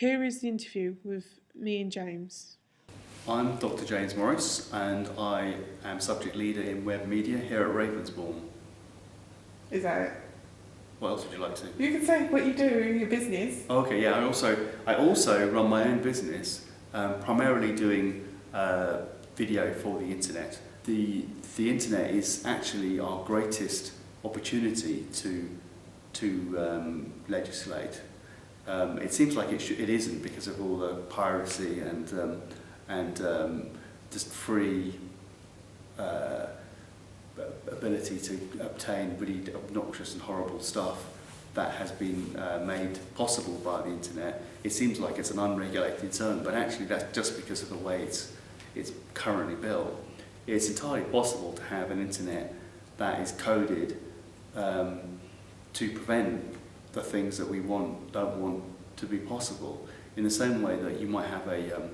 Here is the interview with me and James. I'm Dr. James Morris and I am subject leader in web media here at Ravensbourne. Is that it? What else would you like to? You can say what you do in your business. Okay, yeah. I also run my own business, primarily doing video for the internet. The internet is actually our greatest opportunity to legislate. It seems like it isn't because of all the piracy and just free ability to obtain really obnoxious and horrible stuff that has been made possible by the internet. It seems like it's an unregulated zone, but actually that's just because of the way it's currently built. It's entirely possible to have an internet that is coded to prevent the things that we don't want to be possible. In the same way that you might have a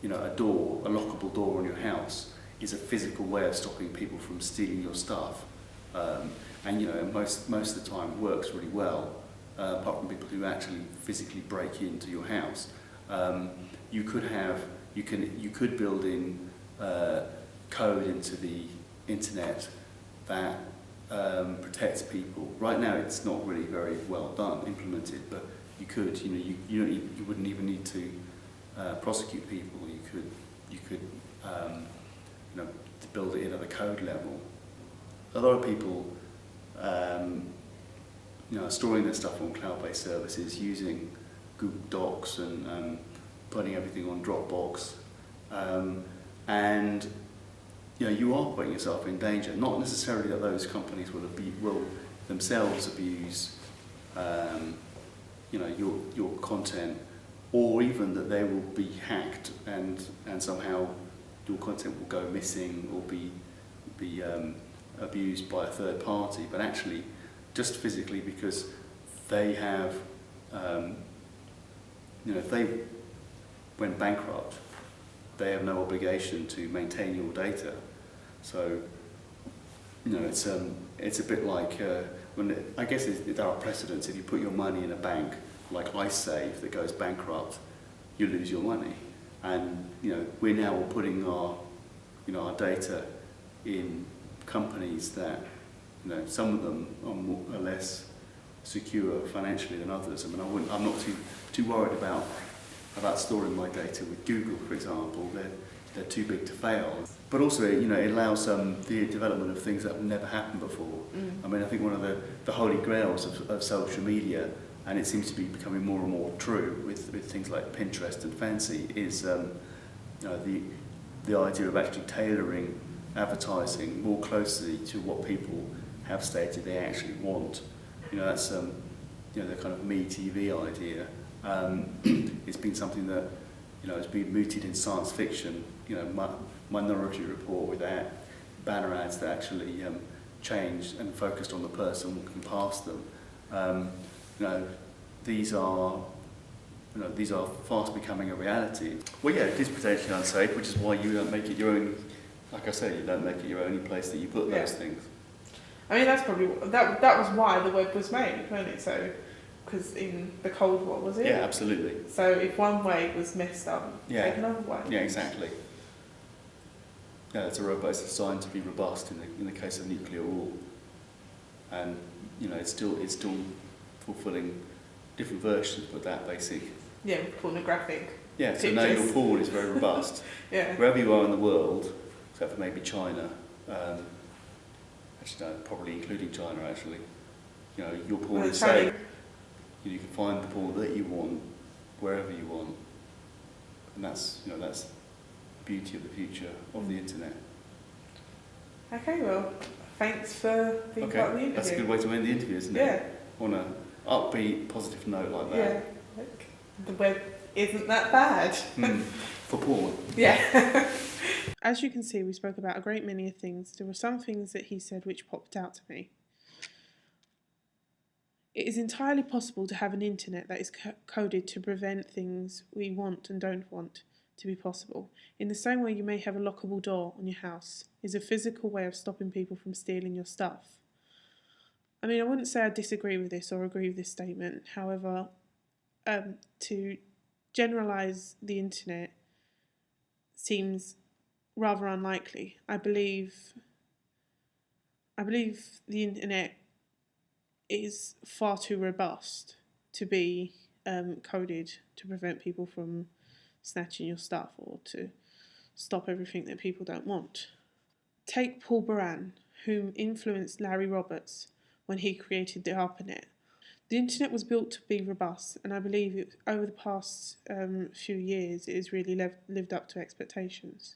lockable door on your house is a physical way of stopping people from stealing your stuff, and most of the time it works really well, apart from people who actually physically break into your house. You could build in code into the internet that protects people. Right now, it's not really very well done, implemented, but you could. You wouldn't even need to prosecute people. You could to build it in at the code level. A lot of people are storing their stuff on cloud-based services using Google Docs and putting everything on Dropbox, and you are putting yourself in danger. Not necessarily that those companies will themselves abuse your content, or even that they will be hacked and somehow your content will go missing or be abused by a third party, but actually just physically because they have, if they went bankrupt, they have no obligation to maintain your data. So, it's a bit like I guess there are precedents. If you put your money in a bank like iSave that goes bankrupt, you lose your money. And we're now putting our data in companies that some of them are less secure financially than others. I mean, I'm not too worried about storing my data with Google, for example. They're too big to fail. But also, it allows the development of things that have never happened before. I mean, I think one of the holy grails of social media, and it seems to be becoming more and more true with things like Pinterest and Fancy, is the idea of actually tailoring advertising more closely to what people have stated they actually want. That's the kind of Me TV idea. It's been something that has been mooted in science fiction. Minority Report with banner ads that actually changed and focused on the person walking past them. These are fast becoming a reality. Well, yeah, it is potentially unsafe, which is why you don't make it your own. Like I say, you don't make it your only place that you put those things. I mean, that's probably that was why the web was made, wasn't it? So, because in the Cold War, was it? Yeah, absolutely. So if one way was messed up, take another way. Yeah, exactly. Yeah, it's designed to be robust in the case of nuclear war, and it's still fulfilling different versions, but that basic. Yeah, pornographic. Yeah, so pictures. now your porn is very robust. Yeah. Wherever you are in the world, except for maybe China, actually no, probably including China actually, your porn is safe. You can find the porn that you want wherever you want, and that's the beauty of the future of the internet. Okay, well, thanks for being part of the interview. That's a good way to end the interview, isn't it? Yeah. On an upbeat, positive note like that. Yeah. Look, the web isn't that bad. For porn. Yeah. As you can see, we spoke about a great many of things. There were some things that he said which popped out to me. It is entirely possible to have an internet that is coded to prevent things we want and don't want to be possible. In the same way you may have a lockable door on your house is a physical way of stopping people from stealing your stuff. I mean, I wouldn't say I disagree with this or agree with this statement. However, to generalise the internet seems rather unlikely. I believe the internet is far too robust to be coded to prevent people from snatching your stuff or to stop everything that people don't want. Take Paul Baran, whom influenced Larry Roberts when he created the ARPANET. The internet was built to be robust, and I believe over the past few years it has really lived up to expectations.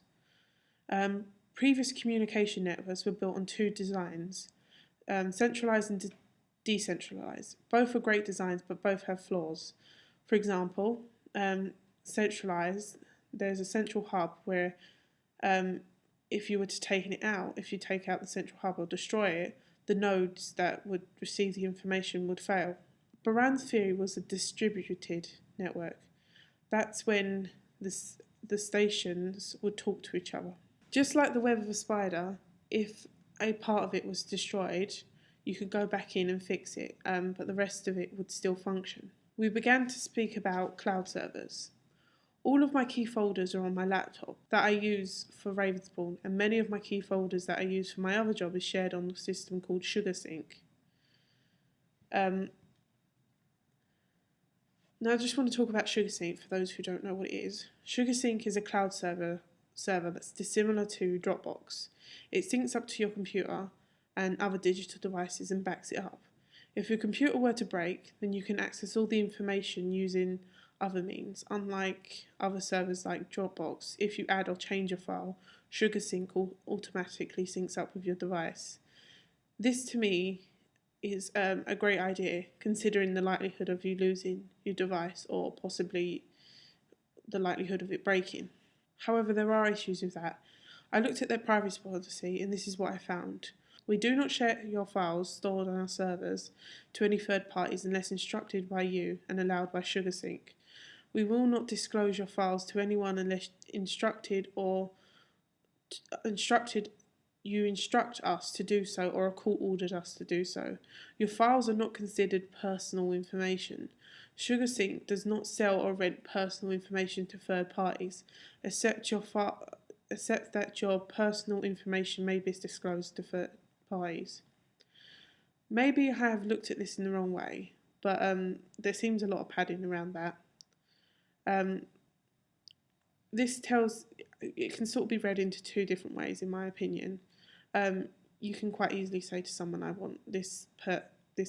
Previous communication networks were built on two designs, centralised and decentralised. Both are great designs, but both have flaws. For example, centralised, there's a central hub where if you were to take it out, if you take out the central hub or destroy it, the nodes that would receive the information would fail. Baran's theory was a distributed network. That's when the stations would talk to each other. Just like the web of a spider, if a part of it was destroyed, you could go back in and fix it, but the rest of it would still function. We began to speak about cloud servers. All of my key folders are on my laptop that I use for Ravensbourne, and many of my key folders that I use for my other job is shared on a system called SugarSync. Now I just want to talk about SugarSync for those who don't know what it is. SugarSync is a cloud server that's dissimilar to Dropbox. It syncs up to your computer and other digital devices and backs it up. If your computer were to break, then you can access all the information using other means. Unlike other servers like Dropbox, if you add or change a file, SugarSync automatically syncs up with your device. This to me is a great idea, considering the likelihood of you losing your device or possibly the likelihood of it breaking. However, there are issues with that. I looked at their privacy policy and this is what I found. We do not share your files stored on our servers to any third parties unless instructed by you and allowed by SugarSync. We will not disclose your files to anyone unless you instruct us to do so or a court ordered us to do so. Your files are not considered personal information. SugarSync does not sell or rent personal information to third parties, except that your personal information may be disclosed to third parties. Maybe I have looked at this in the wrong way, but there seems a lot of padding around that. It can sort of be read into two different ways, in my opinion. You can quite easily say to someone, I want this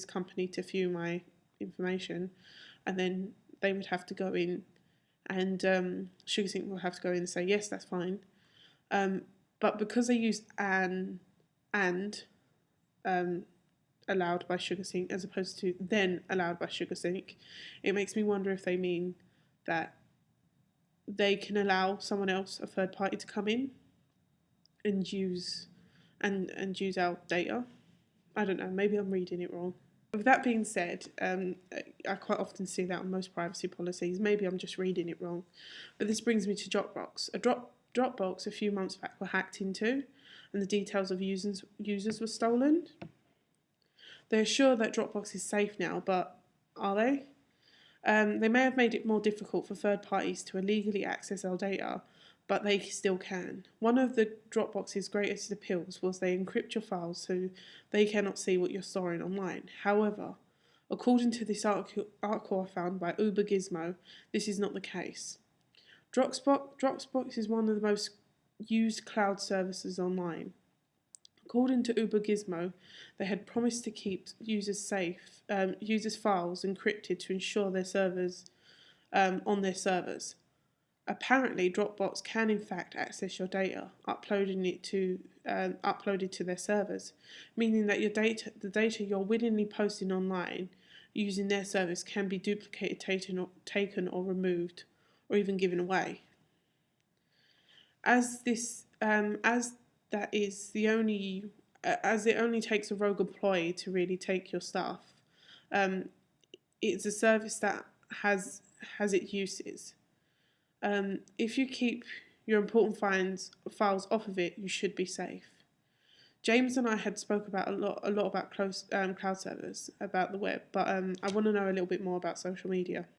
company to view my information, and then they would have to go in and SugarSync will have to go in and say, yes, that's fine. But because they use and allowed by SugarSync as opposed to then allowed by SugarSync, it makes me wonder if they mean that they can allow someone else, a third party, to come in and use our data. I don't know, maybe I'm reading it wrong. With that being said, I quite often see that on most privacy policies. Maybe I'm just reading it wrong. But this brings me to Dropbox. Dropbox a few months back were hacked into and the details of users were stolen. They're sure that Dropbox is safe now, but are they? They may have made it more difficult for third parties to illegally access our data, but they still can. One of the Dropbox's greatest appeals was they encrypt your files so they cannot see what you're storing online. However, according to this article I found by Uber Gizmo, this is not the case. Dropbox is one of the most used cloud services online. According to Uber Gizmo, they had promised to keep users' files encrypted to ensure their servers on their servers. Apparently, Dropbox can in fact access your data, uploaded to their servers, meaning that the data you're willingly posting online using their service can be duplicated, taken or removed, or even given away. As it only takes a rogue employee to really take your stuff, it's a service that has its uses. If you keep your important files off of it, you should be safe. James and I had spoke about a lot about cloud servers, about the web, but I want to know a little bit more about social media.